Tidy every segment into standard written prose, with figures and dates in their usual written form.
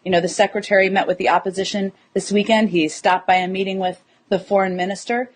The secretary met with the opposition this weekend. He stopped by a meeting with the foreign minister.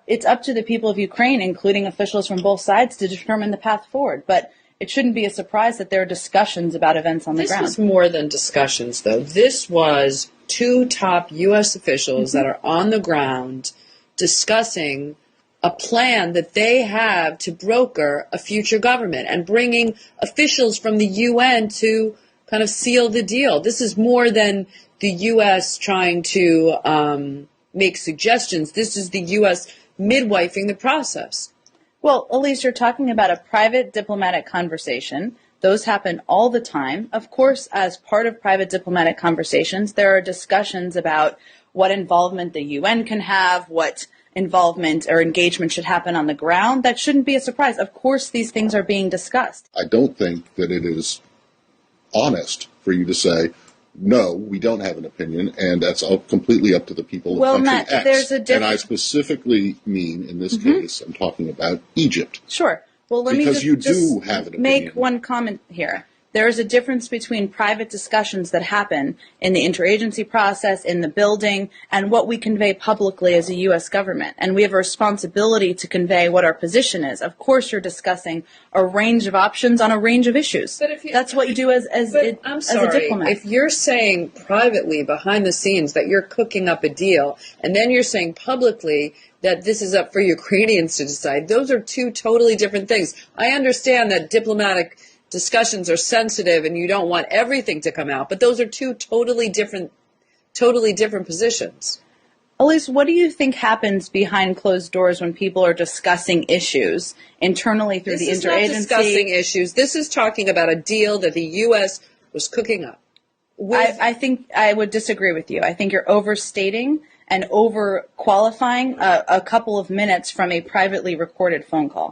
It's up to the people of Ukraine, including officials from both sides, to determine the path forward. But it shouldn't be a surprise that there are discussions about events on the ground. This was more than discussions, though. This was two top U.S. officials that are on the ground discussing a plan that they have to broker a future government and bringing officials from the UN to kind of seal the deal. This is more than the U.S. trying to make suggestions. This is the U.S. midwifing the process. Well, Elise, you're talking about a private diplomatic conversation. Those happen all the time. Of course, as part of private diplomatic conversations, there are discussions about what involvement the UN can have, what involvement or engagement should happen on the ground. That shouldn't be a surprise. Of course, these things are being discussed. I don't think that it is honest for you to say, no, we don't have an opinion, and that's completely up to the people of country X. There's a and I specifically mean, in this case, I'm talking about Egypt. Sure. Well, let because me you do have an opinion. Make one comment here. There is a difference between private discussions that happen in the interagency process, in the building, and what we convey publicly as a U.S. government. And we have a responsibility to convey what our position is. Of course, you're discussing a range of options on a range of issues. But that's what you do as a diplomat. If you're saying privately, behind the scenes, that you're cooking up a deal, and then you're saying publicly that this is up for Ukrainians to decide, those are two totally different things. I understand that diplomatic discussions are sensitive and you don't want everything to come out, but those are two totally different positions. Elise, what do you think happens behind closed doors when people are discussing issues internally through the interagency? This is not discussing issues. This is talking about a deal that the U.S. was cooking up. I think I would disagree with you. I think you're overstating and overqualifying a couple of minutes from a privately recorded phone call.